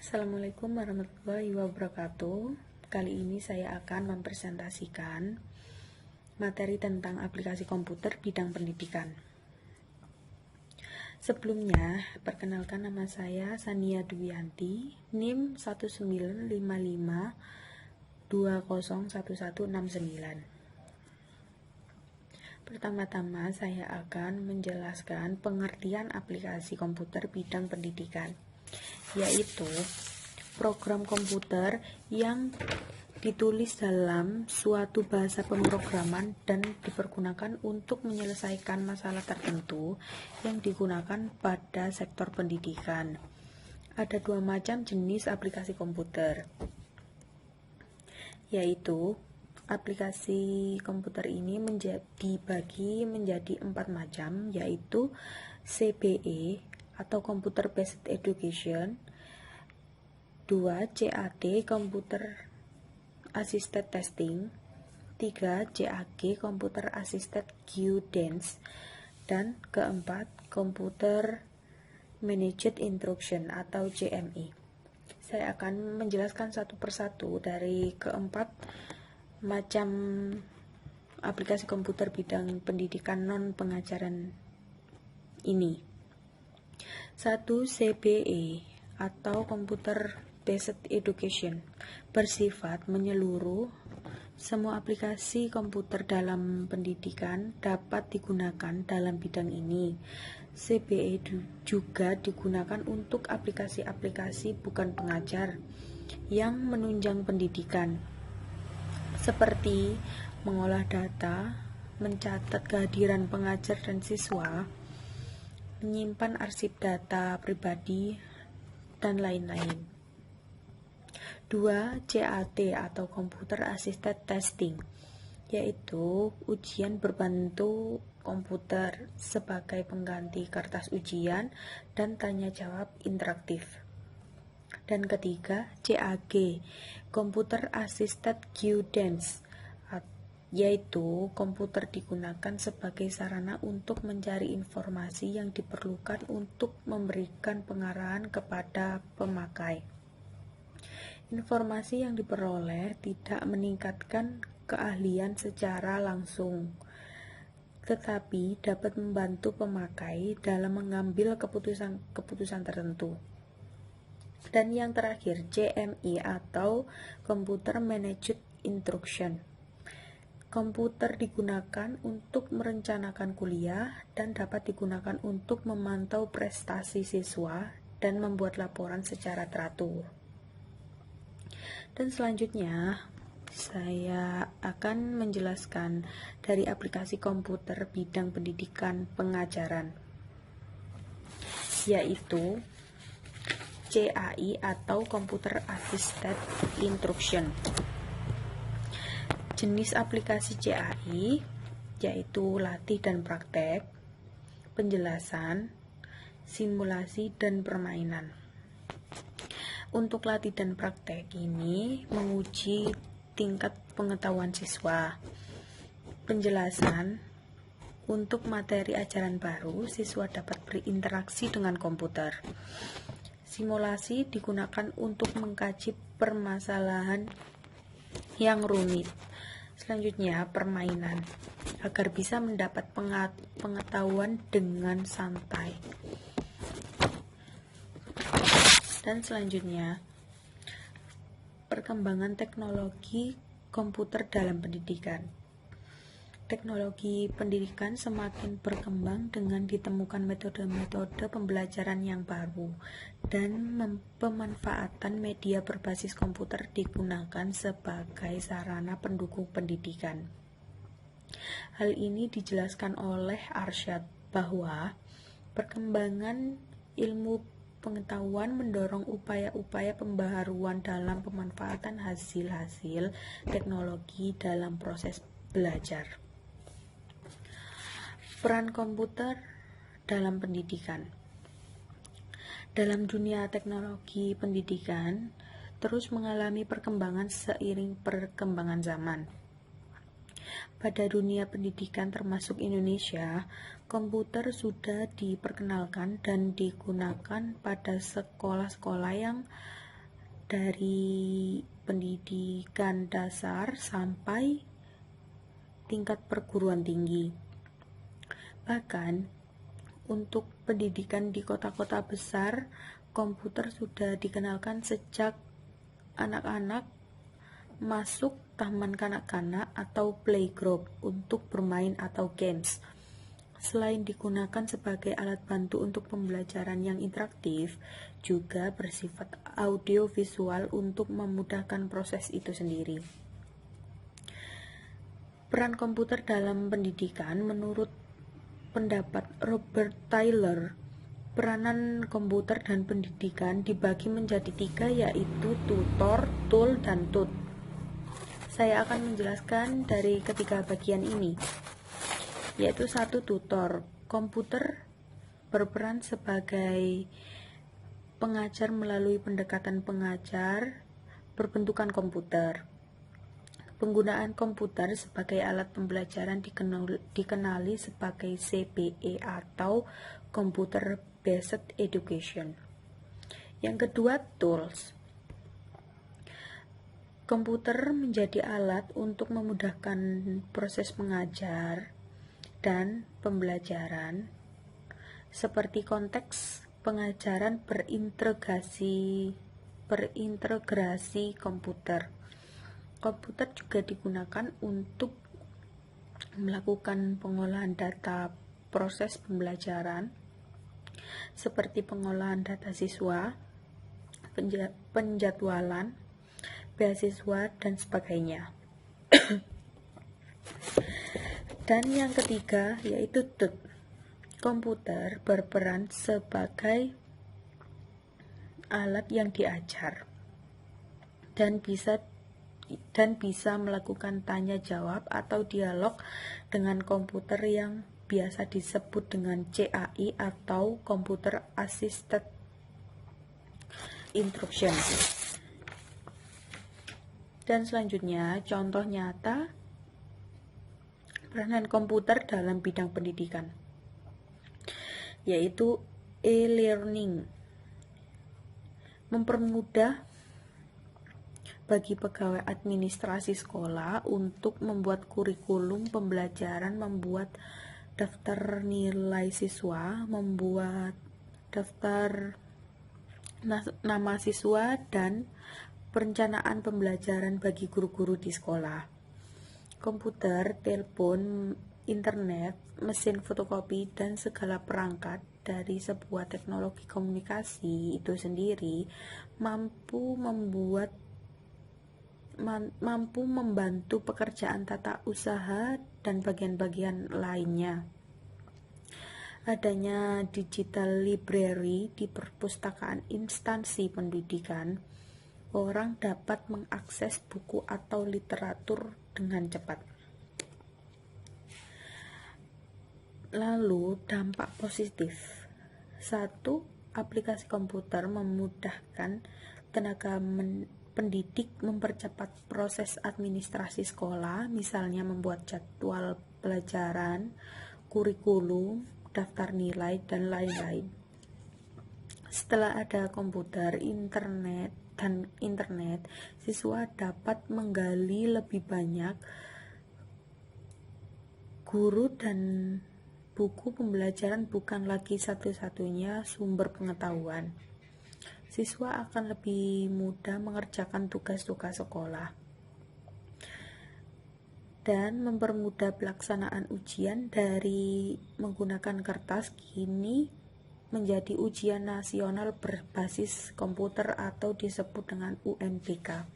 Assalamualaikum warahmatullahi wabarakatuh. Kali ini saya akan mempresentasikan materi tentang aplikasi komputer bidang pendidikan. Sebelumnya, perkenalkan nama saya Sania Duyanti, NIM 1955201169. Pertama-tama saya akan menjelaskan pengertian aplikasi komputer bidang pendidikan, yaitu program komputer yang ditulis dalam suatu bahasa pemrograman dan dipergunakan untuk menyelesaikan masalah tertentu yang digunakan pada sektor pendidikan. Ada dua macam jenis aplikasi komputer, yaitu aplikasi komputer ini dibagi menjadi 4 macam, yaitu CBE atau Computer Based Education, 2. CAT Computer Assisted Testing, 3. CAG Computer Assisted Guidance, dan keempat Computer Managed Instruction atau CMI. Saya akan menjelaskan satu persatu dari keempat macam aplikasi komputer bidang pendidikan non pengajaran ini. 1. CBE atau Computer Based Education bersifat menyeluruh. Semua aplikasi komputer dalam pendidikan dapat digunakan dalam bidang ini. CBE juga digunakan untuk aplikasi-aplikasi bukan pengajar yang menunjang pendidikan, seperti mengolah data, mencatat kehadiran pengajar dan siswa, menyimpan arsip data pribadi, dan lain-lain. 2. CAT atau Computer Assisted Testing, yaitu ujian berbantu komputer sebagai pengganti kertas ujian dan tanya jawab interaktif. Dan ketiga, CAG Computer Assisted Guidance, yaitu komputer digunakan sebagai sarana untuk mencari informasi yang diperlukan untuk memberikan pengarahan kepada pemakai. Informasi yang diperoleh tidak meningkatkan keahlian secara langsung, tetapi dapat membantu pemakai dalam mengambil keputusan tertentu. Dan yang terakhir, CMI atau Computer Managed Instruction. Komputer digunakan untuk merencanakan kuliah dan dapat digunakan untuk memantau prestasi siswa dan membuat laporan secara teratur. Dan selanjutnya, saya akan menjelaskan dari aplikasi komputer bidang pendidikan pengajaran, yaitu CAI atau Computer Assisted Instruction. Jenis aplikasi CAI yaitu latih dan praktek, penjelasan, simulasi, dan permainan. Untuk latih dan praktek ini menguji tingkat pengetahuan siswa. Penjelasan, untuk materi ajaran baru, siswa dapat berinteraksi dengan komputer. Simulasi digunakan untuk mengkaji permasalahan yang rumit. Selanjutnya, permainan, agar bisa mendapat pengetahuan dengan santai. Dan selanjutnya, perkembangan teknologi komputer dalam pendidikan. Teknologi pendidikan semakin berkembang dengan ditemukan metode-metode pembelajaran yang baru, dan pemanfaatan media berbasis komputer digunakan sebagai sarana pendukung pendidikan. Hal ini dijelaskan oleh Arsyad bahwa perkembangan ilmu pengetahuan mendorong upaya-upaya pembaharuan dalam pemanfaatan hasil-hasil teknologi dalam proses belajar. Peran komputer dalam pendidikan. Dalam dunia teknologi pendidikan terus mengalami perkembangan seiring perkembangan zaman. Pada dunia pendidikan termasuk Indonesia, komputer sudah diperkenalkan dan digunakan pada sekolah-sekolah yang dari pendidikan dasar sampai tingkat perguruan tinggi. Bahkan untuk pendidikan di kota-kota besar, komputer sudah dikenalkan sejak anak-anak masuk taman kanak-kanak atau playgroup untuk bermain atau games. Selain digunakan sebagai alat bantu untuk pembelajaran yang interaktif, juga bersifat audiovisual untuk memudahkan proses itu sendiri. Peran komputer dalam pendidikan menurut pendapat Robert Taylor, peranan komputer dan pendidikan dibagi menjadi 3, yaitu tutor, tool, dan tut. Saya akan menjelaskan dari ketiga bagian ini, yaitu 1. Tutor. Komputer berperan sebagai pengajar melalui pendekatan pengajar berbentukan komputer. Penggunaan komputer sebagai alat pembelajaran dikenali sebagai CBE atau Computer Based Education. Yang kedua, tools. Komputer menjadi alat untuk memudahkan proses mengajar dan pembelajaran, seperti konteks pengajaran berintegrasi komputer. Komputer juga digunakan untuk melakukan pengolahan data proses pembelajaran, seperti pengolahan data siswa, penjadwalan, beasiswa, dan sebagainya. Dan yang ketiga, yaitu tut. Komputer berperan sebagai alat yang diajar dan bisa melakukan tanya jawab atau dialog dengan komputer yang biasa disebut dengan CAI atau Computer Assisted Instruction. Dan selanjutnya, contoh nyata peranan komputer dalam bidang pendidikan, yaitu e-learning. Mempermudah bagi pegawai administrasi sekolah untuk membuat kurikulum pembelajaran, membuat daftar nilai siswa, membuat daftar nama siswa, dan perencanaan pembelajaran bagi guru-guru di sekolah. Komputer, telepon, internet, mesin fotokopi, dan segala perangkat dari sebuah teknologi komunikasi itu sendiri mampu membantu pekerjaan tata usaha dan bagian-bagian lainnya. Adanya digital library di perpustakaan instansi pendidikan, orang dapat mengakses buku atau literatur dengan cepat. Lalu, dampak positif. 1. Aplikasi komputer memudahkan tenaga pendidik mempercepat proses administrasi sekolah, misalnya membuat jadwal pelajaran, kurikulum, daftar nilai, dan lain-lain. Setelah ada komputer, internet, siswa dapat menggali lebih banyak guru, dan buku pembelajaran bukan lagi satu-satunya sumber pengetahuan. Siswa akan lebih mudah mengerjakan tugas-tugas sekolah dan mempermudah pelaksanaan ujian dari menggunakan kertas kini menjadi ujian nasional berbasis komputer atau disebut dengan UNBK.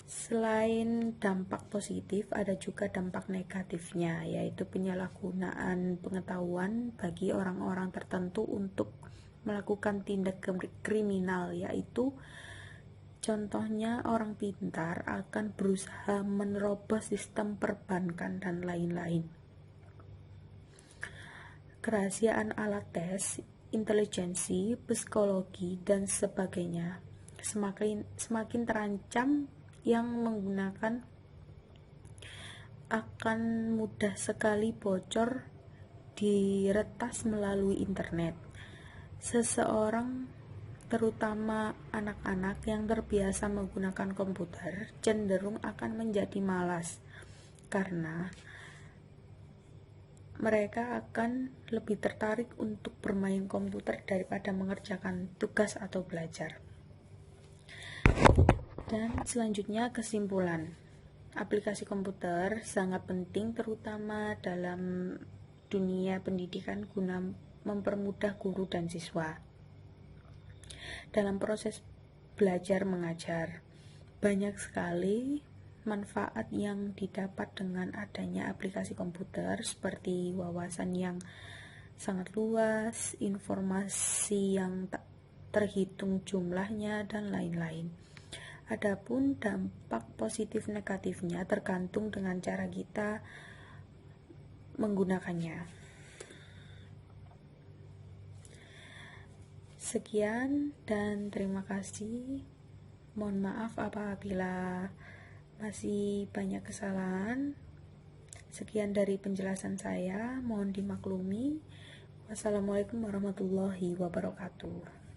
Selain dampak positif, ada juga dampak negatifnya, yaitu penyalahgunaan pengetahuan bagi orang-orang tertentu untuk melakukan tindak kriminal, yaitu contohnya orang pintar akan berusaha menerobos sistem perbankan dan lain-lain. Kerahasiaan alat tes, intelijensi, psikologi, dan sebagainya semakin terancam. Yang menggunakan akan mudah sekali bocor, diretas melalui internet. Seseorang terutama anak-anak yang terbiasa menggunakan komputer, cenderung akan menjadi malas karena mereka akan lebih tertarik untuk bermain komputer daripada mengerjakan tugas atau belajar. Dan selanjutnya kesimpulan. Aplikasi komputer sangat penting terutama dalam dunia pendidikan guna mempermudah guru dan siswa dalam proses belajar mengajar. Banyak sekali manfaat yang didapat dengan adanya aplikasi komputer, seperti wawasan yang sangat luas, informasi yang tak terhitung jumlahnya, dan lain-lain. Adapun dampak positif negatifnya tergantung dengan cara kita menggunakannya. Sekian dan terima kasih. Mohon maaf apabila masih banyak kesalahan. Sekian dari penjelasan saya, mohon dimaklumi. Wassalamualaikum warahmatullahi wabarakatuh.